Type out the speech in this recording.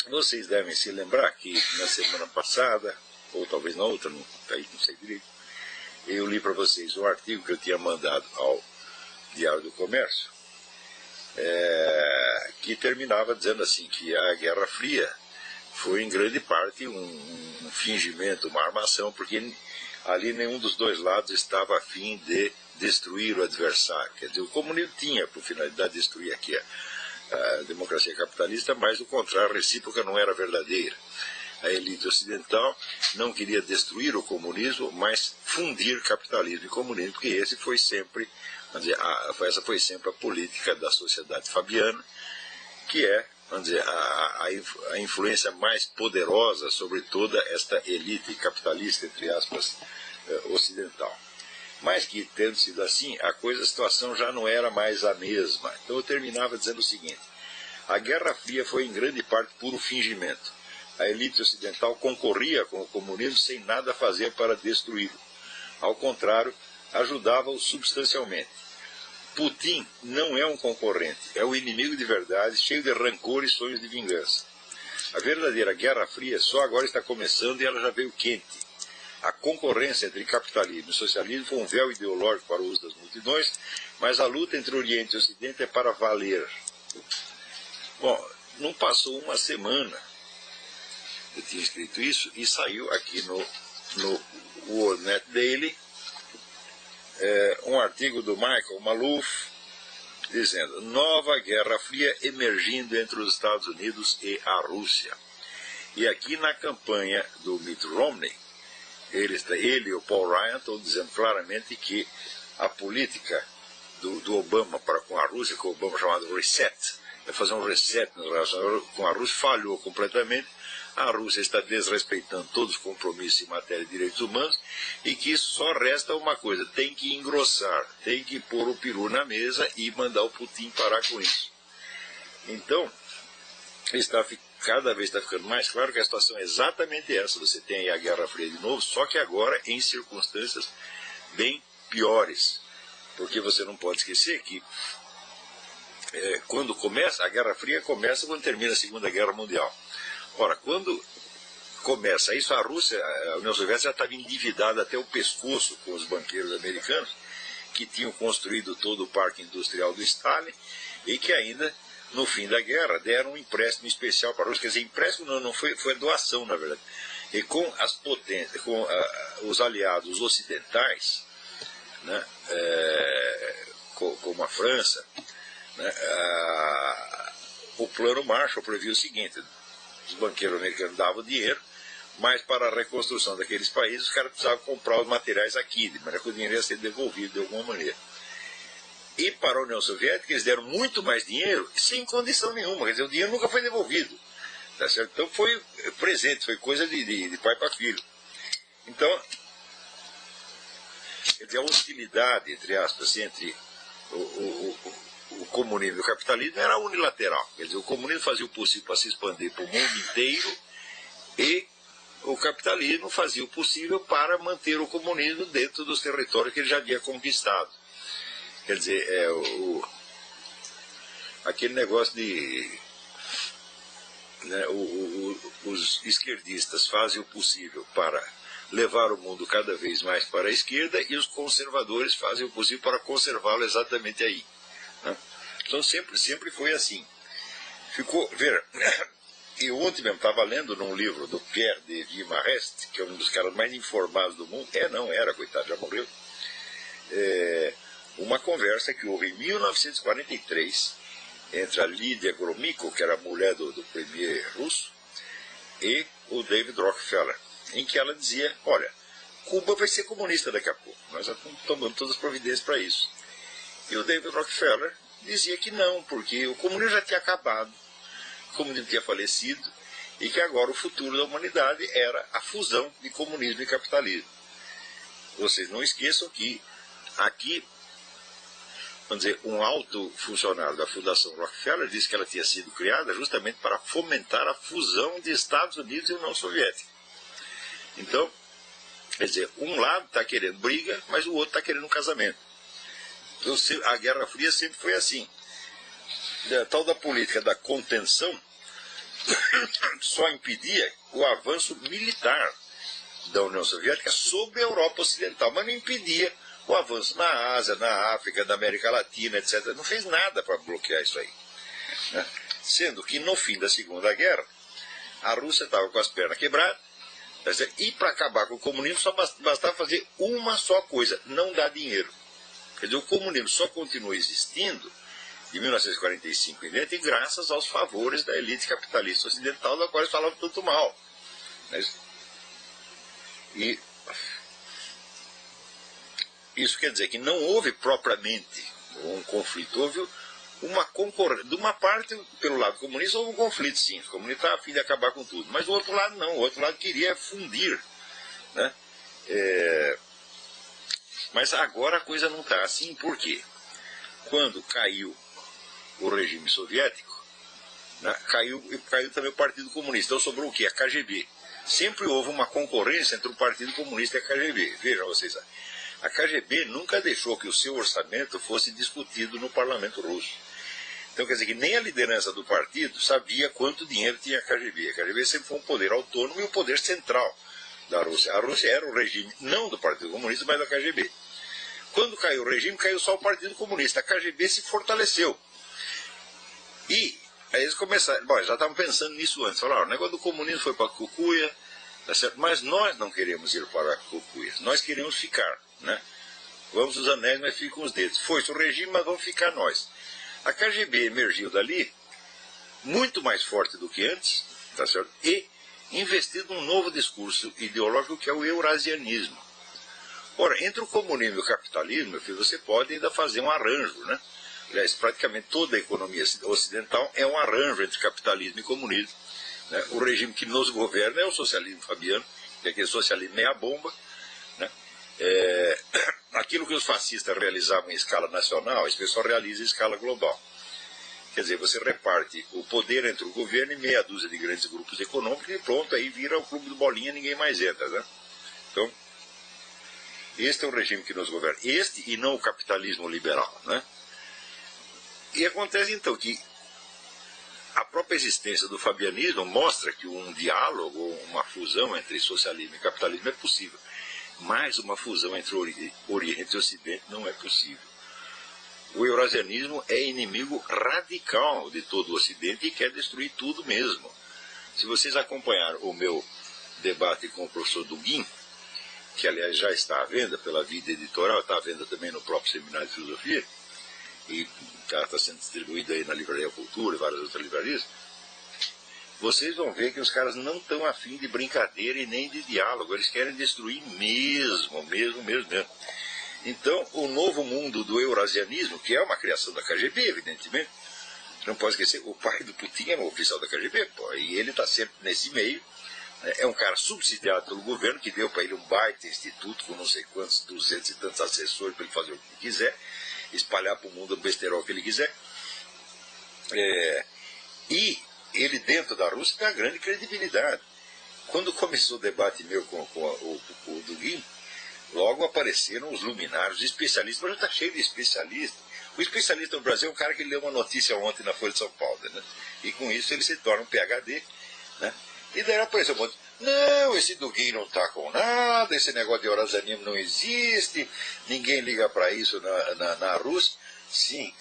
Vocês devem se lembrar que na semana passada, ou talvez na outra, não sei direito, eu li para vocês um artigo que eu tinha mandado ao Diário do Comércio, que terminava dizendo assim, que a Guerra Fria foi em grande parte um fingimento, uma armação, porque ali nenhum dos dois lados estava a fim de destruir o adversário. Quer dizer, o comunismo tinha por finalidade destruir aqui a democracia capitalista, mas o contrário, a recíproca não era verdadeira. A elite ocidental não queria destruir o comunismo, mas fundir capitalismo e comunismo, porque esse foi sempre, essa foi sempre a política da sociedade fabiana, que é, a influência mais poderosa sobre toda esta elite capitalista, entre aspas, ocidental. Mas que, tendo sido assim, a situação já não era mais a mesma. Então eu terminava dizendo o seguinte: a Guerra Fria foi em grande parte puro fingimento. A elite ocidental concorria com o comunismo sem nada fazer para destruí-lo. Ao contrário, ajudava-o substancialmente. Putin não é um concorrente, é o inimigo de verdade, cheio de rancor e sonhos de vingança. A verdadeira Guerra Fria só agora está começando e ela já veio quente. A concorrência entre capitalismo e socialismo foi um véu ideológico para o uso das multidões, mas a luta entre Oriente e Ocidente é para valer. Bom, não passou uma semana, eu tinha escrito isso, e saiu aqui no World Net Daily um artigo do Michael Maloof, dizendo: nova Guerra Fria emergindo entre os Estados Unidos e a Rússia. E aqui na campanha do Mitt Romney, ele e o Paul Ryan estão dizendo claramente que a política do Obama para com a Rússia, que o Obama chamado reset, é fazer um reset na relação com a Rússia, falhou completamente. A Rússia está desrespeitando todos os compromissos em matéria de direitos humanos e que só resta uma coisa: tem que engrossar, tem que pôr o peru na mesa e mandar o Putin parar com isso. Então, cada vez está ficando mais claro que a situação é exatamente essa. Você tem aí a Guerra Fria de novo, só que agora em circunstâncias bem piores. Porque você não pode esquecer que quando começa, a Guerra Fria começa quando termina a Segunda Guerra Mundial. Ora, quando começa isso, a Rússia, a União Soviética já estava endividada até o pescoço com os banqueiros americanos, que tinham construído todo o parque industrial do Stalin, e que ainda, no fim da guerra, deram um empréstimo especial para a Rússia. Quer dizer, empréstimo não foi doação, na verdade. E com as potências, com os aliados ocidentais, né, como a França, né, o plano Marshall previa o seguinte: os banqueiros americanos davam dinheiro, mas para a reconstrução daqueles países os caras precisavam comprar os materiais aqui, de maneira que o dinheiro ia ser devolvido de alguma maneira. E para a União Soviética eles deram muito mais dinheiro sem condição nenhuma, quer dizer, o dinheiro nunca foi devolvido. Tá certo? Então foi presente, foi coisa de pai para filho. Então, quer dizer, a hostilidade, entre aspas, entre o comunismo e o capitalismo era unilateral. Quer dizer, o comunismo fazia o possível para se expandir para o mundo inteiro e o capitalismo fazia o possível para manter o comunismo dentro dos territórios que ele já havia conquistado. Quer dizer, aquele negócio de... né, os esquerdistas fazem o possível para levar o mundo cada vez mais para a esquerda e os conservadores fazem o possível para conservá-lo exatamente aí. Então sempre foi assim. E ontem mesmo estava lendo num livro do Pierre de Vimarest, que é um dos caras mais informados do mundo, coitado, já morreu, uma conversa que houve em 1943 entre a Lydia Gromyko, que era a mulher do premier russo, e o David Rockefeller, em que ela dizia: olha, Cuba vai ser comunista daqui a pouco, nós já estamos tomando todas as providências para isso. E o David Rockefeller dizia que não, porque o comunismo já tinha acabado, o comunismo tinha falecido, e que agora o futuro da humanidade era a fusão de comunismo e capitalismo. Vocês não esqueçam que aqui, vamos dizer, um alto funcionário da Fundação Rockefeller disse que ela tinha sido criada justamente para fomentar a fusão de Estados Unidos e União Soviética. Então, quer dizer, um lado está querendo briga, mas o outro está querendo um casamento. Então, a Guerra Fria sempre foi assim. a tal da política da contenção só impedia o avanço militar da União Soviética sobre a Europa Ocidental, mas não impedia o avanço na Ásia, na África, na América Latina, etc. Não fez nada para bloquear isso aí, né? Sendo que no fim da Segunda Guerra, a Rússia estava com as pernas quebradas, e para acabar com o comunismo só bastava fazer uma só coisa: não dar dinheiro. Quer dizer, o comunismo só continua existindo de 1945 em diante graças aos favores da elite capitalista ocidental, da qual eles falavam tanto mal. E isso quer dizer que não houve propriamente um conflito, houve uma concorrência. De uma parte, pelo lado comunista, houve um conflito, sim. O comunista estava a fim de acabar com tudo. Mas o outro lado não, o outro lado queria fundir, né? Mas agora a coisa não está assim, por quê? Quando caiu o regime soviético, né, caiu também o Partido Comunista. Então sobrou o quê? A KGB. Sempre houve uma concorrência entre o Partido Comunista e a KGB. Vejam vocês, a KGB nunca deixou que o seu orçamento fosse discutido no parlamento russo. Então quer dizer que nem a liderança do partido sabia quanto dinheiro tinha a KGB. A KGB sempre foi um poder autônomo e um poder central da Rússia. A Rússia era o regime não do Partido Comunista, mas da KGB. Quando caiu o regime, caiu só o Partido Comunista. A KGB se fortaleceu. E aí eles começaram, bom, já estavam pensando nisso antes. Falaram, o negócio do comunismo foi para a cucuia, tá certo? Mas nós não queremos ir para a cucuia. Nós queremos ficar, né? Vamos os anéis, mas ficam os dedos. Foi-se o regime, mas vamos ficar nós. A KGB emergiu dali muito mais forte do que antes, tá certo? E investido num novo discurso ideológico que é o eurasianismo. Ora, entre o comunismo e o capitalismo, meu filho, você pode ainda fazer um arranjo, né? Aliás, praticamente toda a economia ocidental é um arranjo entre capitalismo e comunismo, né? O regime que nos governa é o socialismo fabiano, que é aquele socialismo meia-bomba, né? Aquilo que os fascistas realizavam em escala nacional, esse pessoal realiza em escala global. Quer dizer, você reparte o poder entre o governo e meia dúzia de grandes grupos econômicos e pronto, aí vira o clube do bolinha, ninguém mais entra, né? Então, este é o regime que nos governa. Este e não o capitalismo liberal, né? E acontece então que a própria existência do fabianismo mostra que um diálogo, uma fusão entre socialismo e capitalismo é possível. Mas uma fusão entre Oriente e Ocidente não é possível. O eurasianismo é inimigo radical de todo o Ocidente e quer destruir tudo mesmo. Se vocês acompanharam o meu debate com o professor Dugin, que aliás já está à venda pela Vida Editorial, está à venda também no próprio Seminário de Filosofia, e está sendo distribuído aí na Livraria Cultura e várias outras livrarias, vocês vão ver que os caras não estão afim de brincadeira e nem de diálogo, eles querem destruir mesmo. Então, o novo mundo do eurasianismo, que é uma criação da KGB, evidentemente, não pode esquecer, o pai do Putin é um oficial da KGB, pô, e ele está sempre nesse meio. É um cara subsidiado pelo governo, que deu para ele um baita instituto com não sei quantos, 200 e tantos assessores para ele fazer o que quiser, espalhar para o mundo o besterol que ele quiser. E ele dentro da Rússia tem uma grande credibilidade. Quando começou o debate meu com o Dugin, logo apareceram os luminários, os especialistas, mas já está cheio de especialistas. O especialista no Brasil é um cara que leu uma notícia ontem na Folha de São Paulo, né? E com isso ele se torna um PhD, né? E daí apareceu um monte, não, esse Dugin não está com nada, esse negócio de eurasianismo não existe, ninguém liga para isso na Rússia. Sim,